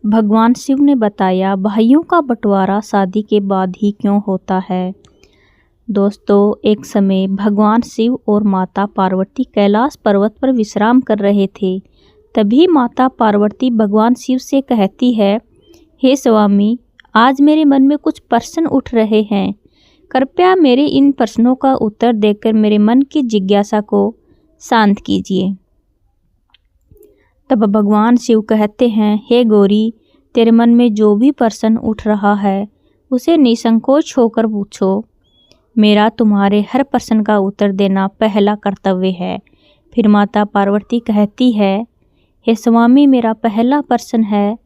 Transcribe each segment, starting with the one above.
भगवान शिव ने बताया भाइयों का बंटवारा शादी के बाद ही क्यों होता है। दोस्तों, एक समय भगवान शिव और माता पार्वती कैलाश पर्वत पर विश्राम कर रहे थे। तभी माता पार्वती भगवान शिव से कहती है, हे स्वामी, आज मेरे मन में कुछ प्रश्न उठ रहे हैं। कृपया मेरे इन प्रश्नों का उत्तर देकर मेरे मन की जिज्ञासा को शांत कीजिए। तब भगवान शिव कहते हैं, हे गौरी, तेरे मन में जो भी प्रश्न उठ रहा है उसे निसंकोच होकर पूछो। मेरा तुम्हारे हर प्रश्न का उत्तर देना पहला कर्तव्य है। फिर माता पार्वती कहती है, हे स्वामी, मेरा पहला प्रश्न है,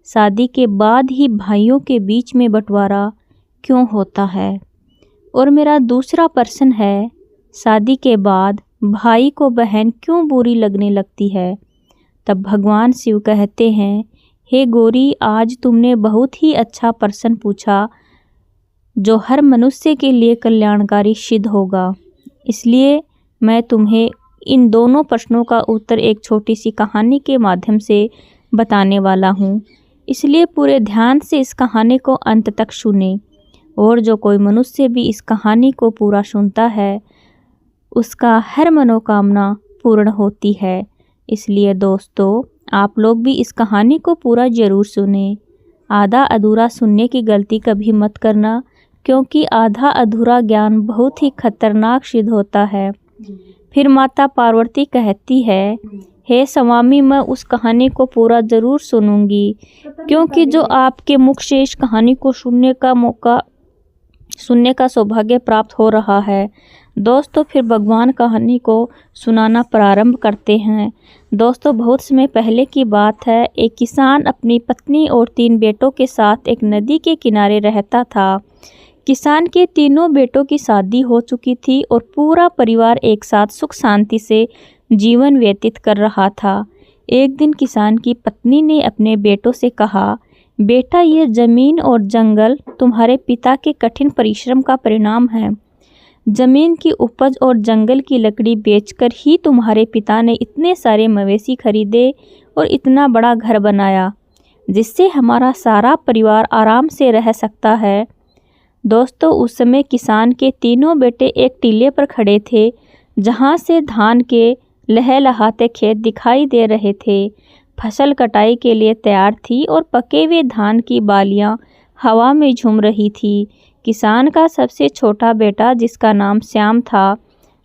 शादी के बाद ही भाइयों के बीच में बंटवारा क्यों होता है? और मेरा दूसरा प्रश्न है, शादी के बाद भाई को बहन क्यों बुरी लगने लगती है? तब भगवान शिव कहते हैं, हे गौरी, आज तुमने बहुत ही अच्छा प्रश्न पूछा जो हर मनुष्य के लिए कल्याणकारी सिद्ध होगा। इसलिए मैं तुम्हें इन दोनों प्रश्नों का उत्तर एक छोटी सी कहानी के माध्यम से बताने वाला हूँ। इसलिए पूरे ध्यान से इस कहानी को अंत तक सुने, और जो कोई मनुष्य भी इस कहानी को पूरा सुनता है उसका हर मनोकामना पूर्ण होती है। इसलिए दोस्तों, आप लोग भी इस कहानी को पूरा ज़रूर सुने। आधा अधूरा सुनने की गलती कभी मत करना, क्योंकि आधा अधूरा ज्ञान बहुत ही खतरनाक सिद्ध होता है। फिर माता पार्वती कहती है, हे स्वामी, मैं उस कहानी को पूरा ज़रूर सुनूंगी, क्योंकि जो आपके मुख से इस कहानी को सुनने का सौभाग्य प्राप्त हो रहा है। दोस्तों, फिर भगवान कहानी को सुनाना प्रारंभ करते हैं। दोस्तों, बहुत समय पहले की बात है। एक किसान अपनी पत्नी और 3 बेटों के साथ एक नदी के किनारे रहता था। किसान के तीनों बेटों की शादी हो चुकी थी और पूरा परिवार एक साथ सुख शांति से जीवन व्यतीत कर रहा था। एक दिन किसान की पत्नी ने अपने बेटों से कहा, बेटा, ये जमीन और जंगल तुम्हारे पिता के कठिन परिश्रम का परिणाम है। जमीन की उपज और जंगल की लकड़ी बेचकर ही तुम्हारे पिता ने इतने सारे मवेशी खरीदे और इतना बड़ा घर बनाया, जिससे हमारा सारा परिवार आराम से रह सकता है। दोस्तों, उस समय किसान के तीनों बेटे एक टीले पर खड़े थे, जहां से धान के लहलहाते खेत दिखाई दे रहे थे। फसल कटाई के लिए तैयार थी और पके हुए धान की बालियां हवा में झूम रही थी। किसान का सबसे छोटा बेटा, जिसका नाम श्याम था,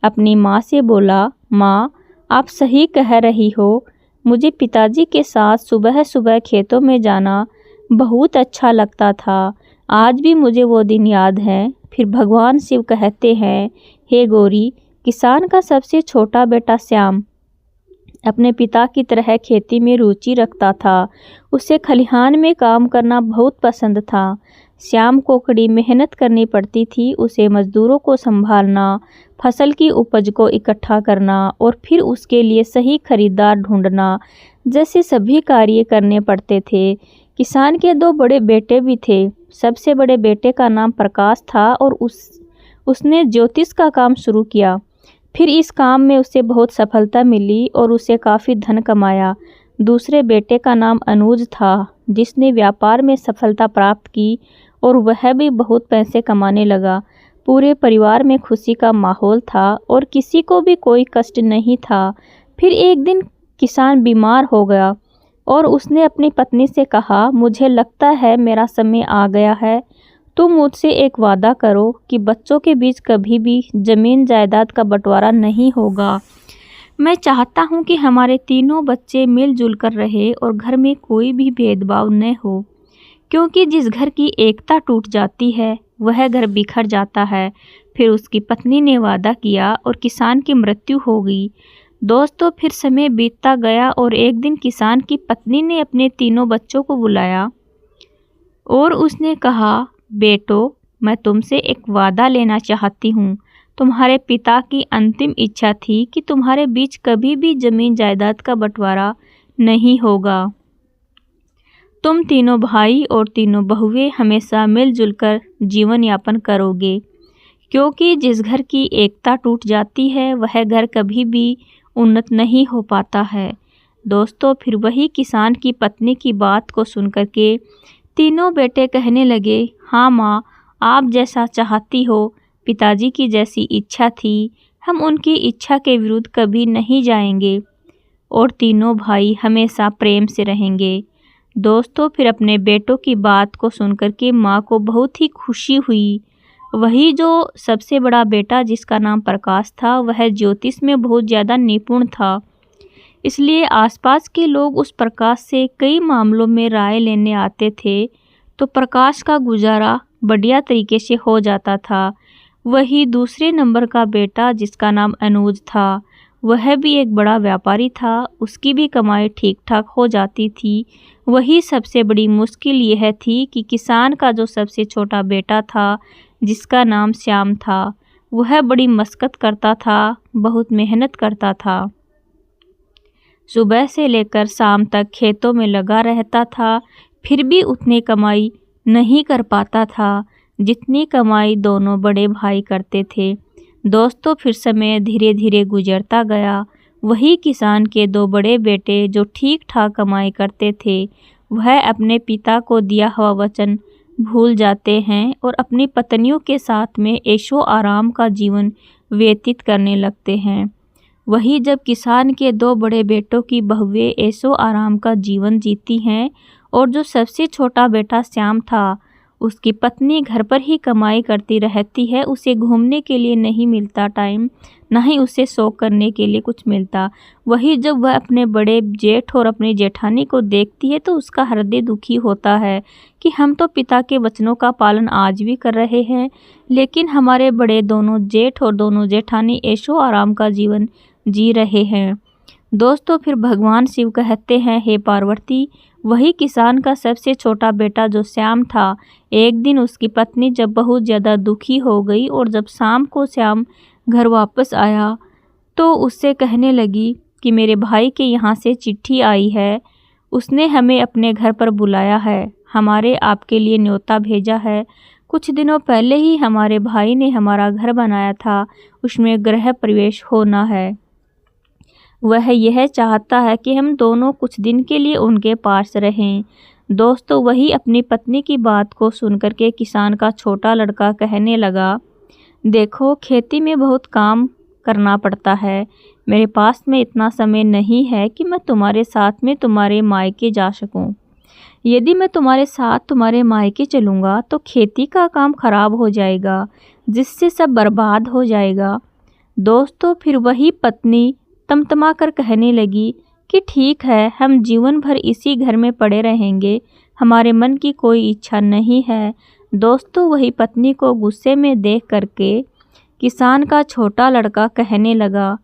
अपनी माँ से बोला, माँ, आप सही कह रही हो। मुझे पिताजी के साथ सुबह सुबह खेतों में जाना बहुत अच्छा लगता था। आज भी मुझे वो दिन याद है। फिर भगवान शिव कहते हैं, हे गौरी, किसान का सबसे छोटा बेटा श्याम अपने पिता की तरह खेती में रुचि रखता था। उसे खलिहान में काम करना बहुत पसंद था। श्याम को कड़ी मेहनत करनी पड़ती थी। उसे मजदूरों को संभालना, फसल की उपज को इकट्ठा करना और फिर उसके लिए सही खरीदार ढूंढना जैसे सभी कार्य करने पड़ते थे। किसान के 2 बड़े बेटे भी थे। सबसे बड़े बेटे का नाम प्रकाश था और उसने ज्योतिष का काम शुरू किया। फिर इस काम में उसे बहुत सफलता मिली और उसे काफ़ी धन कमाया। दूसरे बेटे का नाम अनुज था, जिसने व्यापार में सफलता प्राप्त की और वह भी बहुत पैसे कमाने लगा। पूरे परिवार में खुशी का माहौल था और किसी को भी कोई कष्ट नहीं था। फिर एक दिन किसान बीमार हो गया और उसने अपनी पत्नी से कहा, मुझे लगता है मेरा समय आ गया है। तुम मुझसे एक वादा करो कि बच्चों के बीच कभी भी जमीन जायदाद का बंटवारा नहीं होगा। मैं चाहता हूँ कि हमारे तीनों बच्चे मिलजुल कर रहे और घर में कोई भी भेदभाव न हो, क्योंकि जिस घर की एकता टूट जाती है वह घर बिखर जाता है। फिर उसकी पत्नी ने वादा किया और किसान की मृत्यु हो गई। दोस्तों, फिर समय बीतता गया और एक दिन किसान की पत्नी ने अपने तीनों बच्चों को बुलाया और उसने कहा, बेटो, मैं तुमसे एक वादा लेना चाहती हूँ। तुम्हारे पिता की अंतिम इच्छा थी कि तुम्हारे बीच कभी भी जमीन जायदाद का बंटवारा नहीं होगा। तुम तीनों भाई और तीनों बहुएं हमेशा मिलजुल कर जीवन यापन करोगे, क्योंकि जिस घर की एकता टूट जाती है वह घर कभी भी उन्नत नहीं हो पाता है। दोस्तों फिर वही किसान की पत्नी की बात को सुनकर के तीनों बेटे कहने लगे, हाँ माँ, आप जैसा चाहती हो, पिताजी की जैसी इच्छा थी, हम उनकी इच्छा के विरुद्ध कभी नहीं जाएंगे और तीनों भाई हमेशा प्रेम से रहेंगे। दोस्तों फिर अपने बेटों की बात को सुनकर के माँ को बहुत ही खुशी हुई। वही जो सबसे बड़ा बेटा जिसका नाम प्रकाश था, वह ज्योतिष में बहुत ज़्यादा निपुण था, इसलिए आसपास के लोग उस प्रकाश से कई मामलों में राय लेने आते थे, तो प्रकाश का गुजारा बढ़िया तरीके से हो जाता था। वही दूसरे नंबर का बेटा जिसका नाम अनुज था, वह भी एक बड़ा व्यापारी था, उसकी भी कमाई ठीक ठाक हो जाती थी। वही सबसे बड़ी मुश्किल यह थी कि किसान का जो सबसे छोटा बेटा था, जिसका नाम श्याम था, वह बड़ी मशक्कत करता था, बहुत मेहनत करता था। सुबह से लेकर शाम तक खेतों में लगा रहता था, फिर भी उतनी कमाई नहीं कर पाता था जितनी कमाई दोनों बड़े भाई करते थे। दोस्तों फिर समय धीरे धीरे गुजरता गया। वही किसान के दो बड़े बेटे जो ठीक ठाक कमाई करते थे, वह अपने पिता को दिया हुआ वचन भूल जाते हैं और अपनी पत्नियों के साथ में ऐशो आराम का जीवन व्यतीत करने लगते हैं। वही जब किसान के दो बड़े बेटों की बहुएं ऐशो आराम का जीवन जीती हैं और जो सबसे छोटा बेटा श्याम था, उसकी पत्नी घर पर ही कमाई करती रहती है, उसे घूमने के लिए नहीं मिलता टाइम, ना ही उसे शौक करने के लिए कुछ मिलता। वही जब वह अपने बड़े जेठ और अपनी जेठानी को देखती है तो उसका हृदय दुखी होता है कि हम तो पिता के वचनों का पालन आज भी कर रहे हैं, लेकिन हमारे बड़े दोनों जेठ और दोनों जेठानी ऐशो आराम का जीवन जी रहे हैं। दोस्तों फिर भगवान शिव कहते हैं, हे पार्वती, वही किसान का सबसे छोटा बेटा जो श्याम था, एक दिन उसकी पत्नी जब बहुत ज़्यादा दुखी हो गई और जब शाम को श्याम घर वापस आया तो उससे कहने लगी कि मेरे भाई के यहाँ से चिट्ठी आई है, उसने हमें अपने घर पर बुलाया है, हमारे आपके लिए न्योता भेजा है। कुछ दिनों पहले ही हमारे भाई ने हमारा घर बनाया था, उसमें गृह प्रवेश होना है। वह यह चाहता है कि हम दोनों कुछ दिन के लिए उनके पास रहें। दोस्तों वही अपनी पत्नी की बात को सुनकर के किसान का छोटा लड़का कहने लगा, देखो खेती में बहुत काम करना पड़ता है, मेरे पास में इतना समय नहीं है कि मैं तुम्हारे साथ में तुम्हारे मायके जा सकूं। यदि मैं तुम्हारे साथ तुम्हारे मायके चलूँगा तो खेती का काम खराब हो जाएगा, जिससे सब बर्बाद हो जाएगा। दोस्तों फिर वही पत्नी तमतमा कर कहने लगी कि ठीक है, हम जीवन भर इसी घर में पड़े रहेंगे, हमारे मन की कोई इच्छा नहीं है। दोस्तों वही पत्नी को गुस्से में देख करके किसान का छोटा लड़का कहने लगा,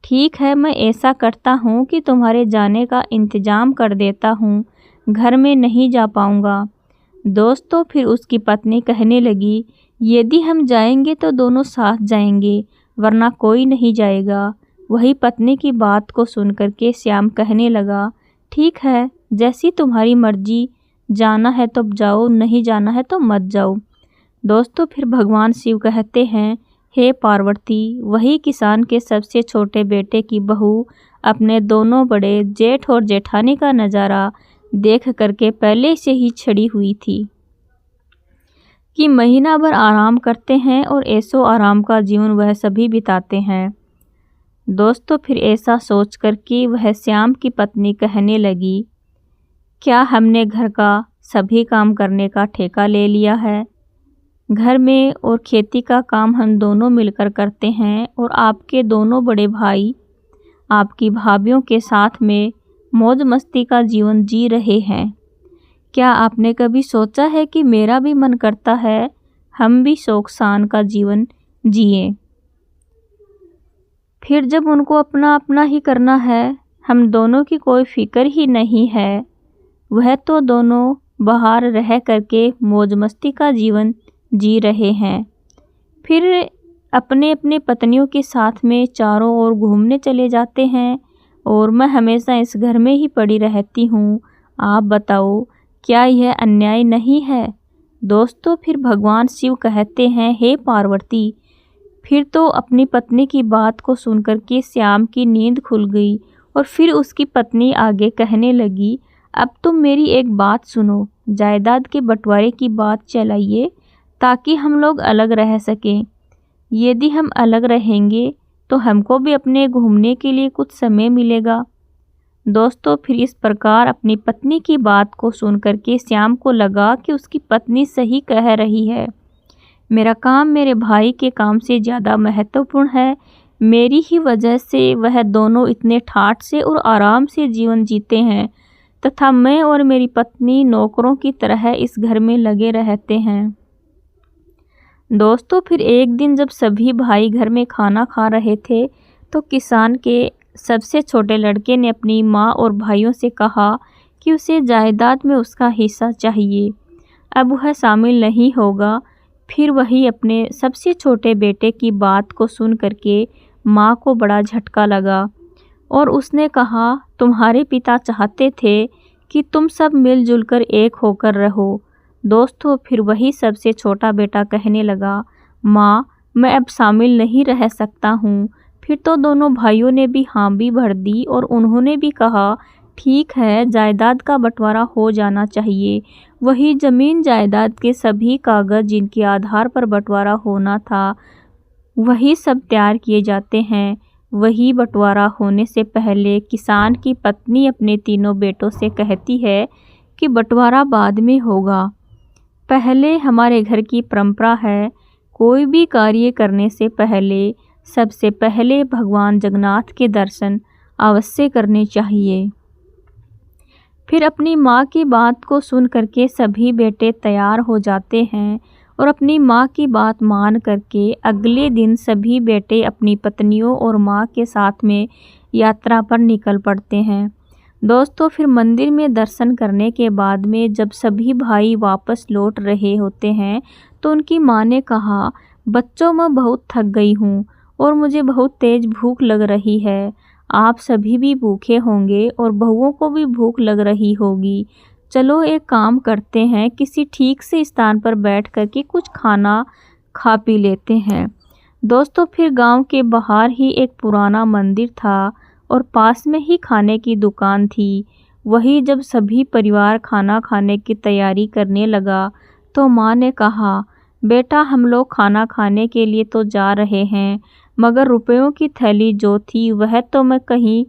ठीक है, मैं ऐसा करता हूँ कि तुम्हारे जाने का इंतज़ाम कर देता हूँ, घर में नहीं जा पाऊँगा। दोस्तों फिर उसकी पत्नी कहने लगी, यदि हम जाएंगे तो दोनों साथ जाएंगे, वरना कोई नहीं जाएगा। वही पत्नी की बात को सुनकर के श्याम कहने लगा, ठीक है, जैसी तुम्हारी मर्जी, जाना है तो जाओ, नहीं जाना है तो मत जाओ। दोस्तों फिर भगवान शिव कहते हैं, हे पार्वती, वही किसान के सबसे छोटे बेटे की बहू अपने दोनों बड़े जेठ और जेठानी का नज़ारा देख करके पहले से ही छिड़ी हुई थी कि महीना भर आराम करते हैं और ऐशो आराम का जीवन वह सभी बिताते हैं। दोस्तों फिर ऐसा सोच कर कि वह श्याम की पत्नी कहने लगी, क्या हमने घर का सभी काम करने का ठेका ले लिया है? घर में और खेती का काम हम दोनों मिलकर करते हैं और आपके दोनों बड़े भाई आपकी भाभीयों के साथ में मौज मस्ती का जीवन जी रहे हैं। क्या आपने कभी सोचा है कि मेरा भी मन करता है हम भी शौक शान का जीवन जिएं? फिर जब उनको अपना अपना ही करना है, हम दोनों की कोई फिक्र ही नहीं है, वह तो दोनों बाहर रह करके मौज मस्ती का जीवन जी रहे हैं, फिर अपने अपने पत्नियों के साथ में चारों ओर घूमने चले जाते हैं और मैं हमेशा इस घर में ही पड़ी रहती हूँ। आप बताओ, क्या यह अन्याय नहीं है? दोस्तों फिर भगवान शिव कहते हैं, हे पार्वती, फिर तो अपनी पत्नी की बात को सुनकर के श्याम की नींद खुल गई और फिर उसकी पत्नी आगे कहने लगी, अब तुम मेरी एक बात सुनो, जायदाद के बंटवारे की बात चलाइए ताकि हम लोग अलग रह सकें। यदि हम अलग रहेंगे तो हमको भी अपने घूमने के लिए कुछ समय मिलेगा। दोस्तों, फिर इस प्रकार अपनी पत्नी की बात को सुनकर के श्याम को लगा कि उसकी पत्नी सही कह रही है। मेरा काम मेरे भाई के काम से ज़्यादा महत्वपूर्ण है। मेरी ही वजह से वह दोनों इतने ठाठ से और आराम से जीवन जीते हैं तथा मैं और मेरी पत्नी नौकरों की तरह इस घर में लगे रहते हैं। दोस्तों, फिर एक दिन जब सभी भाई घर में खाना खा रहे थे तो किसान के सबसे छोटे लड़के ने अपनी माँ और भाइयों से कहा कि उसे जायदाद में उसका हिस्सा चाहिए। अब वह शामिल नहीं होगा। फिर वही अपने सबसे छोटे बेटे की बात को सुन करके माँ को बड़ा झटका लगा और उसने कहा, तुम्हारे पिता चाहते थे कि तुम सब मिलजुल कर एक होकर रहो। दोस्तों, फिर वही सबसे छोटा बेटा कहने लगा, माँ मैं अब शामिल नहीं रह सकता हूँ। फिर तो दोनों भाइयों ने भी हामी भर दी और उन्होंने भी कहा, ठीक है, जायदाद का बंटवारा हो जाना चाहिए। वही ज़मीन जायदाद के सभी कागज़ जिनके आधार पर बंटवारा होना था वही सब तैयार किए जाते हैं। वही बंटवारा होने से पहले किसान की पत्नी अपने तीनों बेटों से कहती है कि बंटवारा बाद में होगा। पहले हमारे घर की परंपरा है, कोई भी कार्य करने से पहले सबसे पहले भगवान जगन्नाथ के दर्शन अवश्य करने चाहिए। फिर अपनी माँ की बात को सुन करके सभी बेटे तैयार हो जाते हैं और अपनी माँ की बात मान करके अगले दिन सभी बेटे अपनी पत्नियों और माँ के साथ में यात्रा पर निकल पड़ते हैं। दोस्तों, फिर मंदिर में दर्शन करने के बाद में जब सभी भाई वापस लौट रहे होते हैं तो उनकी माँ ने कहा, बच्चों मैं बहुत थक गई हूँ और मुझे बहुत तेज़ भूख लग रही है। आप सभी भी भूखे होंगे और बहुओं को भी भूख लग रही होगी। चलो एक काम करते हैं, किसी ठीक से स्थान पर बैठ कर के कुछ खाना खा पी लेते हैं। दोस्तों, फिर गांव के बाहर ही एक पुराना मंदिर था और पास में ही खाने की दुकान थी। वही जब सभी परिवार खाना खाने की तैयारी करने लगा तो माँ ने कहा, बेटा हम लोग खाना खाने के लिए तो जा रहे हैं मगर रुपयों की थैली जो थी वह तो मैं कहीं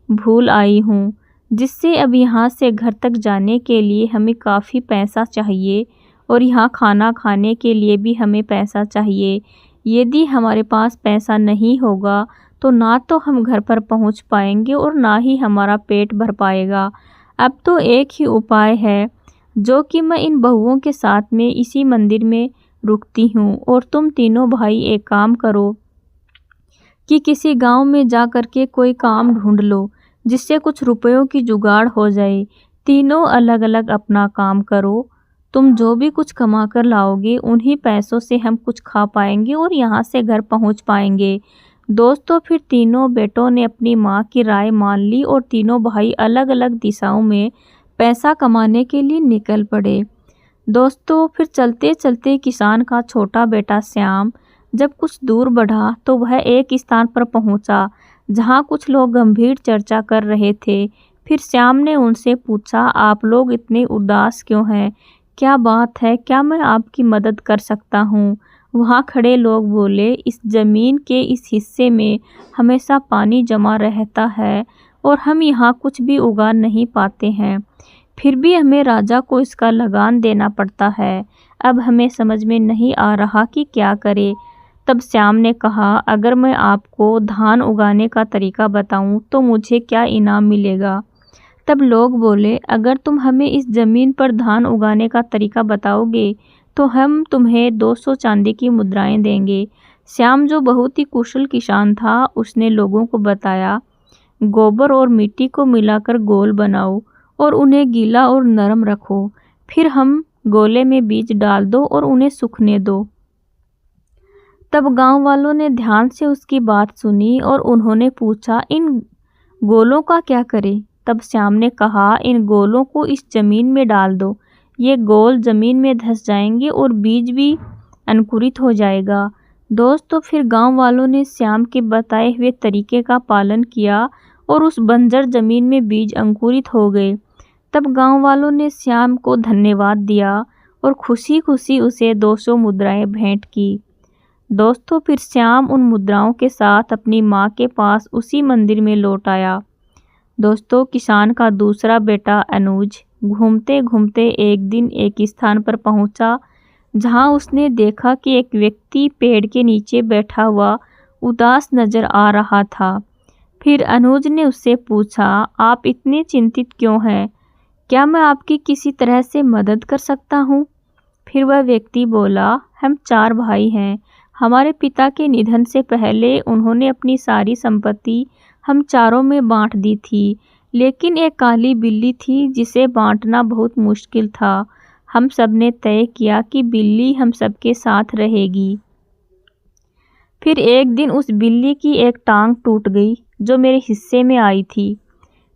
भूल आई हूँ, जिससे अब यहाँ से घर तक जाने के लिए हमें काफ़ी पैसा चाहिए और यहाँ खाना खाने के लिए भी हमें पैसा चाहिए। यदि हमारे पास पैसा नहीं होगा तो ना तो हम घर पर पहुँच पाएंगे और ना ही हमारा पेट भर पाएगा। अब तो एक ही उपाय है जो कि मैं इन बहुओं के साथ में इसी मंदिर में रुकती हूँ और तुम तीनों भाई एक काम करो कि किसी गांव में जा कर के कोई काम ढूंढ लो जिससे कुछ रुपयों की जुगाड़ हो जाए। तीनों अलग अलग अपना काम करो। तुम जो भी कुछ कमा कर लाओगे उन्हीं पैसों से हम कुछ खा पाएंगे और यहाँ से घर पहुँच पाएंगे। दोस्तों, फिर तीनों बेटों ने अपनी माँ की राय मान ली और तीनों भाई अलग अलग दिशाओं में पैसा कमाने के लिए निकल पड़े। दोस्तों, फिर चलते चलते किसान का छोटा बेटा श्याम जब कुछ दूर बढ़ा तो वह एक स्थान पर पहुंचा जहां कुछ लोग गंभीर चर्चा कर रहे थे। फिर श्याम ने उनसे पूछा, आप लोग इतने उदास क्यों हैं? क्या बात है? क्या मैं आपकी मदद कर सकता हूँ? वहाँ खड़े लोग बोले, इस ज़मीन के इस हिस्से में हमेशा पानी जमा रहता है और हम यहाँ कुछ भी उगा नहीं पाते हैं। फिर भी हमें राजा को इसका लगान देना पड़ता है। अब हमें समझ में नहीं आ रहा कि क्या करें। तब श्याम ने कहा, अगर मैं आपको धान उगाने का तरीका बताऊं तो मुझे क्या इनाम मिलेगा? तब लोग बोले, अगर तुम हमें इस ज़मीन पर धान उगाने का तरीका बताओगे तो हम तुम्हें 200 चांदी की मुद्राएं देंगे। श्याम जो बहुत ही कुशल किसान था उसने लोगों को बताया, गोबर और मिट्टी को मिलाकर गोल बनाओ और उन्हें गीला और नरम रखो। फिर हम गोले में बीज डाल दो और उन्हें सूखने दो। तब गांव वालों ने ध्यान से उसकी बात सुनी और उन्होंने पूछा, इन गोलों का क्या करें? तब श्याम ने कहा, इन गोलों को इस ज़मीन में डाल दो। ये गोल ज़मीन में धंस जाएंगे और बीज भी अंकुरित हो जाएगा। दोस्तों, फिर गांव वालों ने श्याम के बताए हुए तरीके का पालन किया और उस बंजर जमीन में बीज अंकुरित हो गए। तब गांव वालों ने श्याम को धन्यवाद दिया और खुशी खुशी उसे 200 मुद्राएं भेंट की। दोस्तों फिर श्याम उन मुद्राओं के साथ अपनी माँ के पास उसी मंदिर में लौट आया। दोस्तों किसान का दूसरा बेटा अनुज घूमते घूमते एक दिन एक स्थान पर पहुंचा जहां उसने देखा कि एक व्यक्ति पेड़ के नीचे बैठा हुआ उदास नजर आ रहा था। फिर अनुज ने उससे पूछा, आप इतने चिंतित क्यों हैं? क्या मैं आपकी किसी तरह से मदद कर सकता हूँ? फिर वह व्यक्ति बोला, हम 4 भाई हैं। हमारे पिता के निधन से पहले उन्होंने अपनी सारी संपत्ति हम चारों में बांट दी थी, लेकिन एक काली बिल्ली थी जिसे बांटना बहुत मुश्किल था। हम सब ने तय किया कि बिल्ली हम सबके साथ रहेगी। फिर एक दिन उस बिल्ली की एक टांग टूट गई जो मेरे हिस्से में आई थी।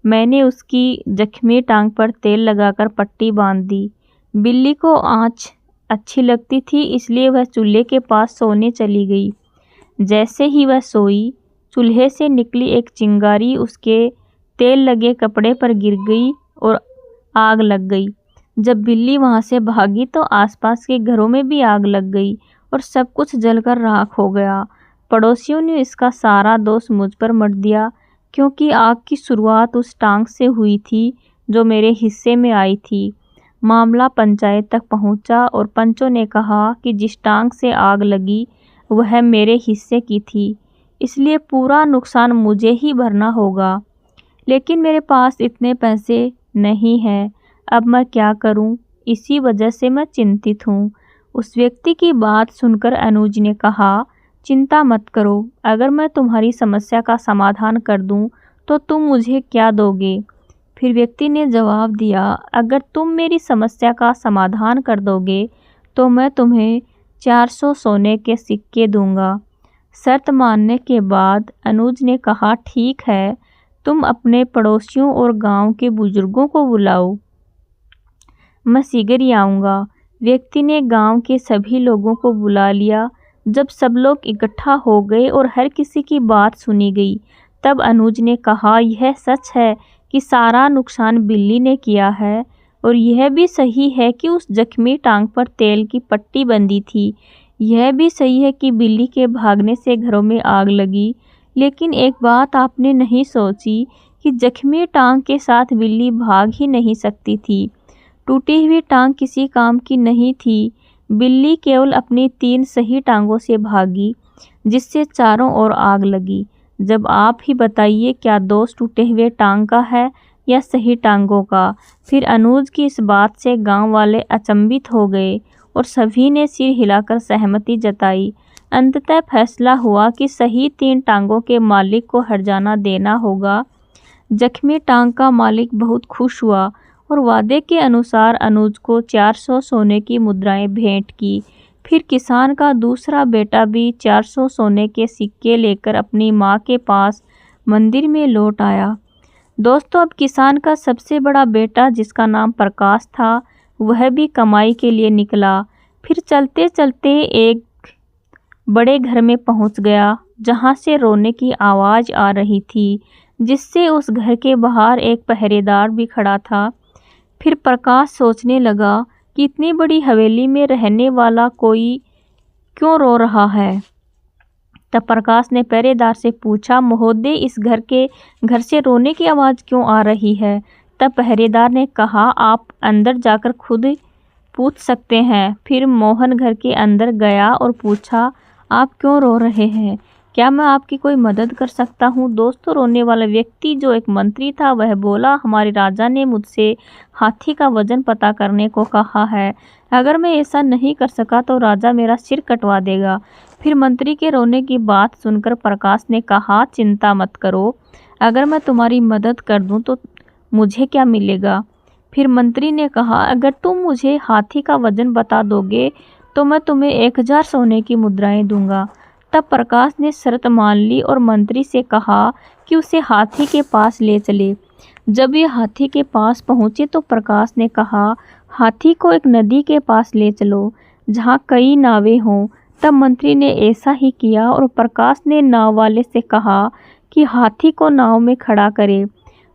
मैंने उसकी जख्मी टांग पर तेल लगाकर पट्टी बांध दी। बिल्ली को आँच अच्छी लगती थी, इसलिए वह चूल्हे के पास सोने चली गई। जैसे ही वह सोई, चूल्हे से निकली एक चिंगारी उसके तेल लगे कपड़े पर गिर गई और आग लग गई। जब बिल्ली वहां से भागी तो आसपास के घरों में भी आग लग गई और सब कुछ जलकर राख हो गया। पड़ोसियों ने इसका सारा दोष मुझ पर मढ़ दिया, क्योंकि आग की शुरुआत उस टांग से हुई थी जो मेरे हिस्से में आई थी। मामला पंचायत तक पहुंचा और पंचों ने कहा कि जिस टांग से आग लगी वह मेरे हिस्से की थी, इसलिए पूरा नुकसान मुझे ही भरना होगा। लेकिन मेरे पास इतने पैसे नहीं हैं, अब मैं क्या करूं? इसी वजह से मैं चिंतित हूं। उस व्यक्ति की बात सुनकर अनुज ने कहा, चिंता मत करो, अगर मैं तुम्हारी समस्या का समाधान कर दूं तो तुम मुझे क्या दोगे? फिर व्यक्ति ने जवाब दिया, अगर तुम मेरी समस्या का समाधान कर दोगे तो मैं तुम्हें 400 सोने के सिक्के दूंगा। शर्त मानने के बाद अनुज ने कहा, ठीक है, तुम अपने पड़ोसियों और गांव के बुजुर्गों को बुलाओ, मैं शीघ्र ही आऊँगा। व्यक्ति ने गांव के सभी लोगों को बुला लिया। जब सब लोग इकट्ठा हो गए और हर किसी की बात सुनी गई, तब अनुज ने कहा, यह सच है कि सारा नुकसान बिल्ली ने किया है, और यह भी सही है कि उस जख्मी टांग पर तेल की पट्टी बंधी थी। यह भी सही है कि बिल्ली के भागने से घरों में आग लगी। लेकिन एक बात आपने नहीं सोची कि जख्मी टांग के साथ बिल्ली भाग ही नहीं सकती थी। टूटी हुई टांग किसी काम की नहीं थी। बिल्ली केवल अपनी 3 सही टांगों से भागी, जिससे चारों ओर आग लगी। जब आप ही बताइए, क्या दोष टूटे हुए टांग का है या सही टांगों का? फिर अनुज की इस बात से गांव वाले अचंभित हो गए और सभी ने सिर हिलाकर सहमति जताई। अंततः फैसला हुआ कि सही 3 टांगों के मालिक को हर्जाना देना होगा। जख्मी टांग का मालिक बहुत खुश हुआ और वादे के अनुसार अनुज को 400 सोने की मुद्राएं भेंट की। फिर किसान का दूसरा बेटा भी 400 सोने के सिक्के लेकर अपनी माँ के पास मंदिर में लौट आया। दोस्तों अब किसान का सबसे बड़ा बेटा, जिसका नाम प्रकाश था, वह भी कमाई के लिए निकला। फिर चलते चलते एक बड़े घर में पहुंच गया, जहां से रोने की आवाज़ आ रही थी, जिससे उस घर के बाहर एक पहरेदार भी खड़ा था। फिर प्रकाश सोचने लगा कि इतनी बड़ी हवेली में रहने वाला कोई क्यों रो रहा है। तब प्रकाश ने पहरेदार से पूछा, महोदय, इस घर से रोने की आवाज़ क्यों आ रही है? तब पहरेदार ने कहा, आप अंदर जाकर खुद पूछ सकते हैं। फिर मोहन घर के अंदर गया और पूछा, आप क्यों रो रहे हैं? क्या मैं आपकी कोई मदद कर सकता हूँ? दोस्तों रोने वाला व्यक्ति जो एक मंत्री था, वह बोला, हमारे राजा ने मुझसे हाथी का वजन पता करने को कहा है। अगर मैं ऐसा नहीं कर सका तो राजा मेरा सिर कटवा देगा। फिर मंत्री के रोने की बात सुनकर प्रकाश ने कहा, चिंता मत करो, अगर मैं तुम्हारी मदद कर दूं तो मुझे क्या मिलेगा? फिर मंत्री ने कहा, अगर तुम मुझे हाथी का वजन बता दोगे तो मैं तुम्हें 1000 सोने की मुद्राएं दूंगा। तब प्रकाश ने शर्त मान ली और मंत्री से कहा कि उसे हाथी के पास ले चले। जब ये हाथी के पास पहुँचे तो प्रकाश ने कहा, हाथी को एक नदी के पास ले चलो जहाँ कई नावें हों। तब मंत्री ने ऐसा ही किया और प्रकाश ने नाव वाले से कहा कि हाथी को नाव में खड़ा करे।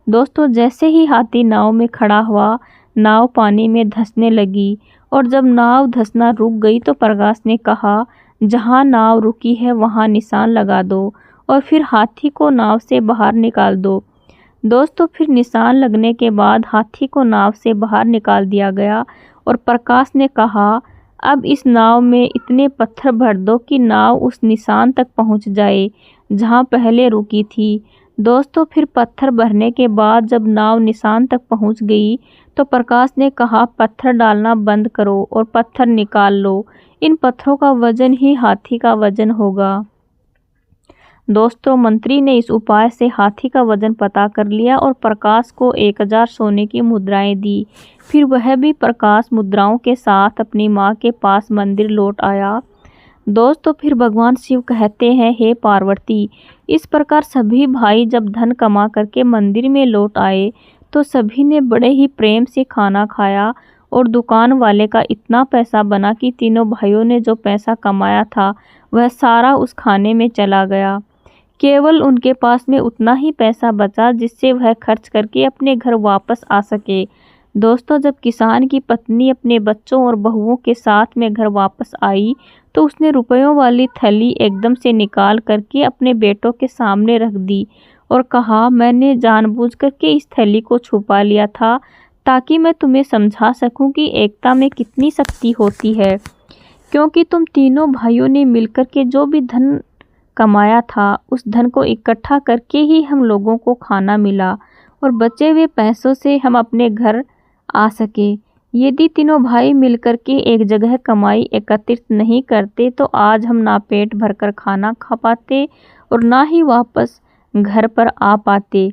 दोस्तों, जैसे ही हाथी नाव में खड़ा हुआ, नाव पानी में धंसने लगी और जब नाव धंसना रुक गई तो प्रकाश ने कहा, जहाँ नाव रुकी है वहाँ निशान लगा दो और फिर हाथी को नाव से बाहर निकाल दो। दोस्तों, फिर निशान लगने के बाद हाथी को नाव से बाहर निकाल दिया गया और प्रकाश ने कहा, अब इस नाव में इतने पत्थर भर दो कि नाव उस निशान तक पहुंच जाए जहां पहले रुकी थी। दोस्तों, फिर पत्थर भरने के बाद जब नाव निशान तक पहुंच गई तो प्रकाश ने कहा, पत्थर डालना बंद करो और पत्थर निकाल लो। इन पत्थरों का वजन ही हाथी का वजन होगा। दोस्तों, मंत्री ने इस उपाय से हाथी का वजन पता कर लिया और प्रकाश को 1000 सोने की मुद्राएं दी। फिर वह भी प्रकाश मुद्राओं के साथ अपनी माँ के पास मंदिर लौट आया। दोस्तों, फिर भगवान शिव कहते हैं, हे पार्वती, इस प्रकार सभी भाई जब धन कमा करके मंदिर में लौट आए तो सभी ने बड़े ही प्रेम से खाना खाया और दुकान वाले का इतना पैसा बना कि तीनों भाइयों ने जो पैसा कमाया था वह सारा उस खाने में चला गया। केवल उनके पास में उतना ही पैसा बचा जिससे वह खर्च करके अपने घर वापस आ सके। दोस्तों, जब किसान की पत्नी अपने बच्चों और बहुओं के साथ में घर वापस आई तो उसने रुपयों वाली थैली एकदम से निकाल करके अपने बेटों के सामने रख दी और कहा, मैंने जानबूझ करके इस थैली को छुपा लिया था ताकि मैं तुम्हें समझा सकूं कि एकता में कितनी शक्ति होती है, क्योंकि तुम तीनों भाइयों ने मिलकर के जो भी धन कमाया था उस धन को इकट्ठा करके ही हम लोगों को खाना मिला और बचे हुए पैसों से हम अपने घर आ सके। यदि तीनों भाई मिलकर के एक जगह कमाई एकत्रित नहीं करते तो आज हम ना पेट भरकर खाना खा पाते और ना ही वापस घर पर आ पाते।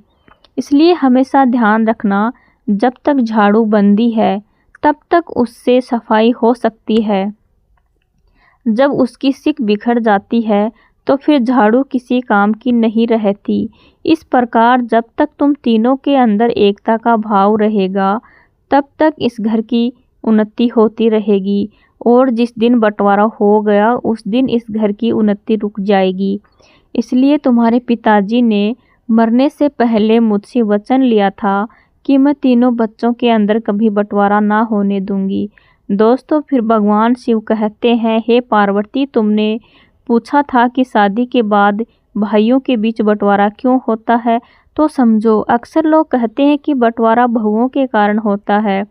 इसलिए हमेशा ध्यान रखना, जब तक झाड़ू बंदी है तब तक उससे सफाई हो सकती है, जब उसकी सिक बिखर जाती है तो फिर झाड़ू किसी काम की नहीं रहती। इस प्रकार जब तक तुम तीनों के अंदर एकता का भाव रहेगा तब तक इस घर की उन्नति होती रहेगी और जिस दिन बंटवारा हो गया उस दिन इस घर की उन्नति रुक जाएगी। इसलिए तुम्हारे पिताजी ने मरने से पहले मुझसे वचन लिया था कि मैं तीनों बच्चों के अंदर कभी बंटवारा ना होने दूंगी। दोस्तों, फिर भगवान शिव कहते हैं, हे पार्वती, तुमने पूछा था कि शादी के बाद भाइयों के बीच बंटवारा क्यों होता है, तो समझो, अक्सर लोग कहते हैं कि बंटवारा बहुओं के कारण होता है,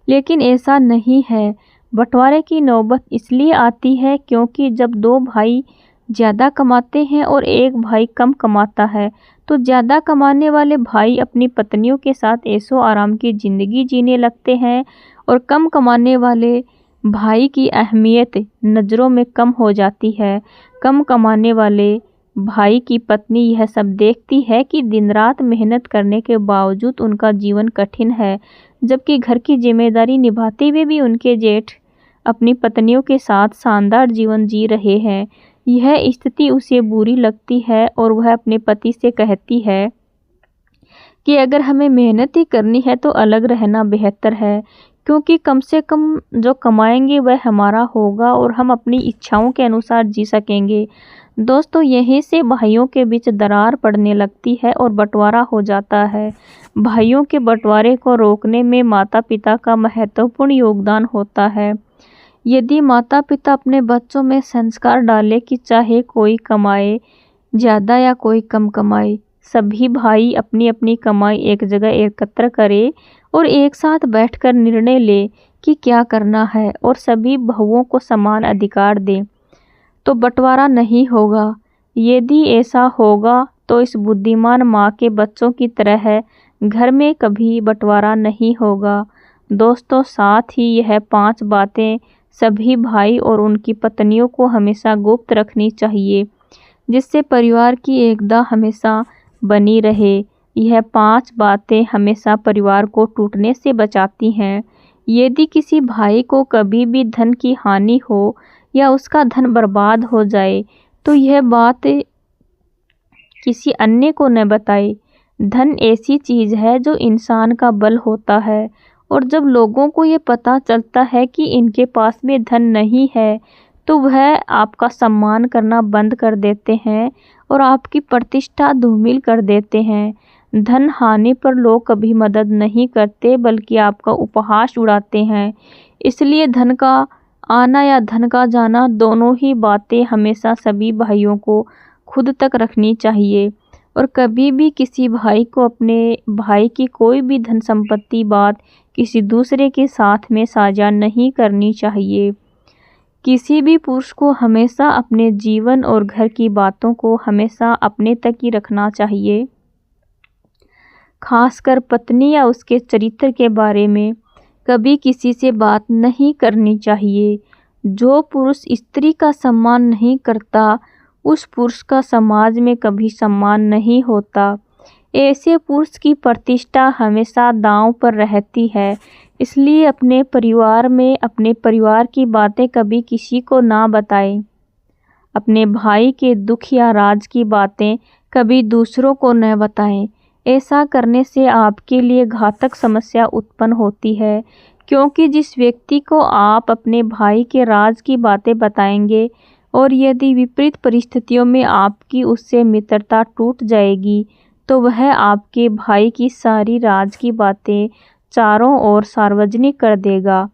लेकिन ऐसा नहीं है। बंटवारे की नौबत इसलिए आती है क्योंकि जब दो भाई ज़्यादा कमाते हैं और एक भाई कम कमाता है तो ज़्यादा कमाने वाले भाई अपनी पत्नियों के साथ ऐशो आराम की ज़िंदगी जीने लगते हैं और कम कमाने वाले भाई की अहमियत नज़रों में कम हो जाती है। कम कमाने वाले भाई की पत्नी यह सब देखती है कि दिन रात मेहनत करने के बावजूद उनका जीवन कठिन है, जबकि घर की जिम्मेदारी निभाते हुए भी उनके जेठ अपनी पत्नियों के साथ शानदार जीवन जी रहे हैं। यह स्थिति उसे बुरी लगती है और वह अपने पति से कहती है कि अगर हमें मेहनत ही करनी है तो अलग रहना बेहतर है, क्योंकि कम से कम जो कमाएंगे वह हमारा होगा और हम अपनी इच्छाओं के अनुसार जी सकेंगे। दोस्तों, यहीं से भाइयों के बीच दरार पड़ने लगती है और बंटवारा हो जाता है। भाइयों के बंटवारे को रोकने में माता पिता का महत्वपूर्ण योगदान होता है। यदि माता पिता अपने बच्चों में संस्कार डालें कि चाहे कोई कमाए ज़्यादा या कोई कम कमाए, सभी भाई अपनी अपनी कमाई एक जगह एकत्र करें और एक साथ बैठकर निर्णय लें कि क्या करना है और सभी बहुओं को समान अधिकार दें, तो बंटवारा नहीं होगा। यदि ऐसा होगा तो इस बुद्धिमान माँ के बच्चों की तरह घर में कभी बंटवारा नहीं होगा। दोस्तों, साथ ही यह 5 बातें सभी भाई और उनकी पत्नियों को हमेशा गुप्त रखनी चाहिए, जिससे परिवार की एकता हमेशा बनी रहे। यह 5 बातें हमेशा परिवार को टूटने से बचाती हैं। यदि किसी भाई को कभी भी धन की हानि हो या उसका धन बर्बाद हो जाए तो यह बात किसी अन्य को न बताए। धन ऐसी चीज़ है जो इंसान का बल होता है और जब लोगों को ये पता चलता है कि इनके पास में धन नहीं है तो वह आपका सम्मान करना बंद कर देते हैं और आपकी प्रतिष्ठा धूमिल कर देते हैं। धन हानि पर लोग कभी मदद नहीं करते बल्कि आपका उपहास उड़ाते हैं। इसलिए धन का आना या धन का जाना दोनों ही बातें हमेशा सभी भाइयों को खुद तक रखनी चाहिए और कभी भी किसी भाई को अपने भाई की कोई भी धन संपत्ति बात किसी दूसरे के साथ में साझा नहीं करनी चाहिए। किसी भी पुरुष को हमेशा अपने जीवन और घर की बातों को हमेशा अपने तक ही रखना चाहिए। खासकर पत्नी या उसके चरित्र के बारे में कभी किसी से बात नहीं करनी चाहिए। जो पुरुष स्त्री का सम्मान नहीं करता उस पुरुष का समाज में कभी सम्मान नहीं होता। ऐसे पुरुष की प्रतिष्ठा हमेशा दांव पर रहती है। इसलिए अपने परिवार में अपने परिवार की बातें कभी किसी को ना बताएं। अपने भाई के दुख या राज की बातें कभी दूसरों को न बताएं। ऐसा करने से आपके लिए घातक समस्या उत्पन्न होती है, क्योंकि जिस व्यक्ति को आप अपने भाई के राज की बातें बताएंगे और यदि विपरीत परिस्थितियों में आपकी उससे मित्रता टूट जाएगी तो वह आपके भाई की सारी राज की बातें चारों ओर सार्वजनिक कर देगा।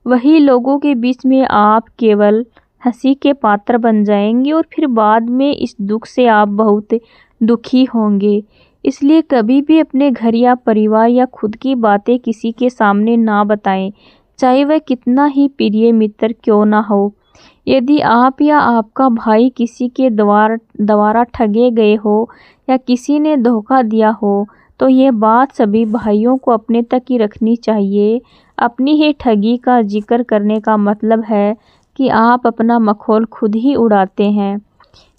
वही लोगों के बीच में आप केवल हंसी के पात्र बन जाएंगे और फिर बाद में इस दुख से आप बहुत दुखी होंगे। इसलिए कभी भी अपने घर या परिवार या खुद की बातें किसी के सामने ना बताएं, चाहे वह कितना ही प्रिय मित्र क्यों ना हो। यदि आप या आपका भाई किसी के द्वारा ठगे गए हो या किसी ने धोखा दिया हो तो ये बात सभी भाइयों को अपने तक ही रखनी चाहिए। अपनी ही ठगी का जिक्र करने का मतलब है कि आप अपना मखौल खुद ही उड़ाते हैं।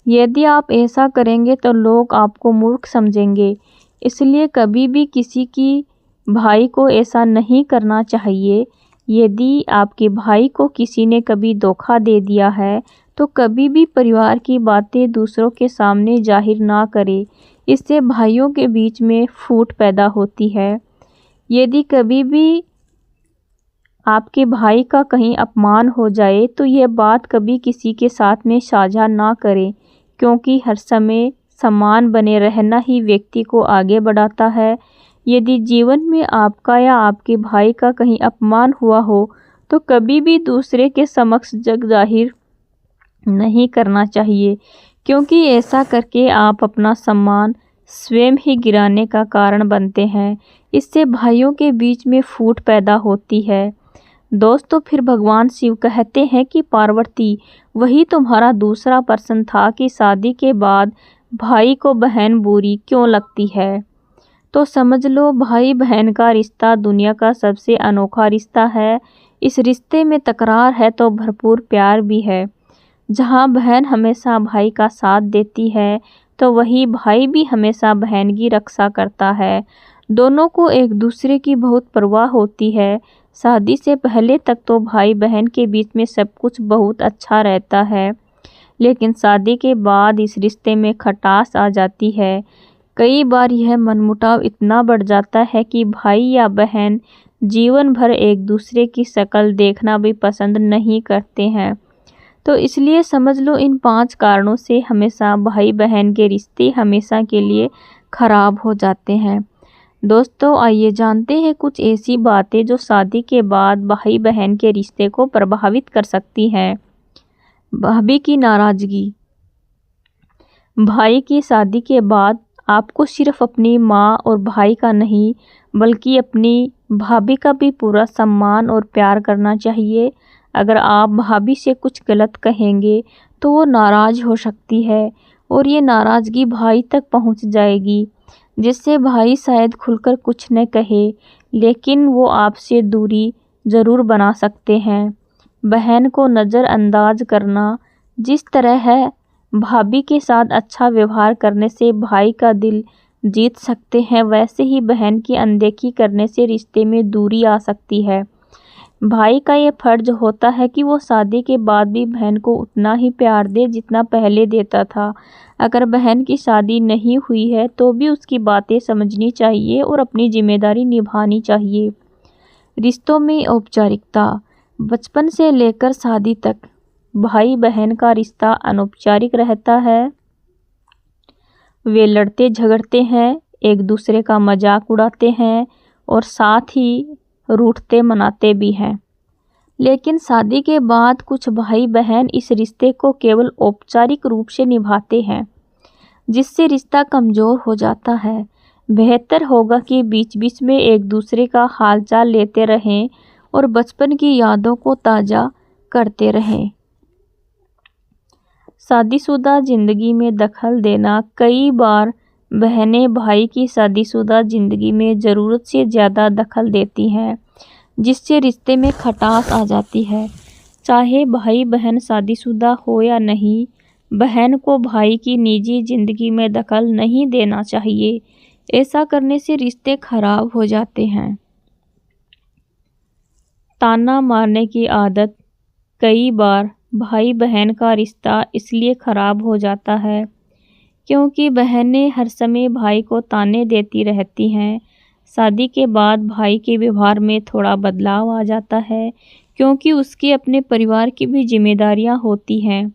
यदि आप ऐसा करेंगे तो लोग आपको मूर्ख समझेंगे। इसलिए कभी भी किसी की भाई को ऐसा नहीं करना चाहिए। यदि आपके भाई को किसी ने कभी धोखा दे दिया है तो कभी भी परिवार की बातें दूसरों के सामने जाहिर ना करें। इससे भाइयों के बीच में फूट पैदा होती है। यदि कभी भी आपके भाई का कहीं अपमान हो जाए तो यह बात कभी किसी के साथ में साझा ना करें, क्योंकि हर समय समान बने रहना ही व्यक्ति को आगे बढ़ाता है। यदि जीवन में आपका या आपके भाई का कहीं अपमान हुआ हो तो कभी भी दूसरे के समक्ष जग जाहिर नहीं करना चाहिए, क्योंकि ऐसा करके आप अपना सम्मान स्वयं ही गिराने का कारण बनते हैं। इससे भाइयों के बीच में फूट पैदा होती है। दोस्तों, फिर भगवान शिव कहते हैं कि पार्वती, वही तुम्हारा दूसरा प्रश्न था कि शादी के बाद भाई को बहन बुरी क्यों लगती है। तो समझ लो, भाई बहन का रिश्ता दुनिया का सबसे अनोखा रिश्ता है। इस रिश्ते में तकरार है तो भरपूर प्यार भी है। जहाँ बहन हमेशा भाई का साथ देती है तो वही भाई भी हमेशा बहन की रक्षा करता है। दोनों को एक दूसरे की बहुत परवाह होती है। शादी से पहले तक तो भाई बहन के बीच में सब कुछ बहुत अच्छा रहता है, लेकिन शादी के बाद इस रिश्ते में खटास आ जाती है। कई बार यह मनमुटाव इतना बढ़ जाता है कि भाई या बहन जीवन भर एक दूसरे की शक्ल देखना भी पसंद नहीं करते हैं। तो इसलिए समझ लो, इन 5 कारणों से हमेशा भाई बहन के रिश्ते हमेशा के लिए खराब हो जाते हैं। दोस्तों, आइए जानते हैं कुछ ऐसी बातें जो शादी के बाद भाई बहन के रिश्ते को प्रभावित कर सकती हैं। भाभी की नाराज़गी। भाई की शादी के बाद आपको सिर्फ अपनी माँ और भाई का नहीं बल्कि अपनी भाभी का भी पूरा सम्मान और प्यार करना चाहिए। अगर आप भाभी से कुछ गलत कहेंगे तो वो नाराज़ हो सकती है और ये नाराज़गी भाई तक पहुंच जाएगी, जिससे भाई शायद खुलकर कुछ न कहे, लेकिन वो आपसे दूरी ज़रूर बना सकते हैं। बहन को नज़रअंदाज करना। जिस तरह है भाभी के साथ अच्छा व्यवहार करने से भाई का दिल जीत सकते हैं, वैसे ही बहन की अनदेखी करने से रिश्ते में दूरी आ सकती है। भाई का ये फर्ज होता है कि वो शादी के बाद भी बहन को उतना ही प्यार दे जितना पहले देता था। अगर बहन की शादी नहीं हुई है तो भी उसकी बातें समझनी चाहिए और अपनी जिम्मेदारी निभानी चाहिए। रिश्तों में औपचारिकता। बचपन से लेकर शादी तक भाई बहन का रिश्ता अनौपचारिक रहता है। वे लड़ते झगड़ते हैं, एक दूसरे का मजाक उड़ाते हैं और साथ ही रूठते मनाते भी हैं। लेकिन शादी के बाद कुछ भाई बहन इस रिश्ते को केवल औपचारिक रूप से निभाते हैं, जिससे रिश्ता कमज़ोर हो जाता है। बेहतर होगा कि बीच बीच में एक दूसरे का हालचाल लेते रहें और बचपन की यादों को ताज़ा करते रहें। शादीशुदा ज़िंदगी में दखल देना। कई बार बहनें भाई की शादीशुदा ज़िंदगी में ज़रूरत से ज़्यादा दखल देती हैं, जिससे रिश्ते में खटास आ जाती है। चाहे भाई बहन शादीशुदा हो या नहीं, बहन को भाई की निजी ज़िंदगी में दखल नहीं देना चाहिए। ऐसा करने से रिश्ते खराब हो जाते हैं। ताना मारने की आदत। कई बार भाई बहन का रिश्ता इसलिए खराब हो जाता है क्योंकि बहनें हर समय भाई को ताने देती रहती हैं। शादी के बाद भाई के व्यवहार में थोड़ा बदलाव आ जाता है क्योंकि उसके अपने परिवार की भी जिम्मेदारियां होती हैं।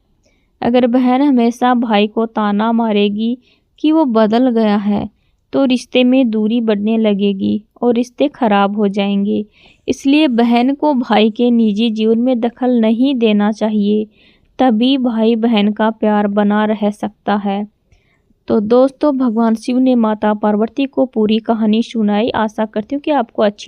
अगर बहन हमेशा भाई को ताना मारेगी कि वो बदल गया है, तो रिश्ते में दूरी बढ़ने लगेगी और रिश्ते खराब हो जाएंगे। इसलिए बहन को भाई के निजी जीवन में दखल नहीं देना चाहिए, तभी भाई बहन का प्यार बना रह सकता है। तो दोस्तों, भगवान शिव ने माता पार्वती को पूरी कहानी सुनाई। आशा करती हूँ कि आपको अच्छी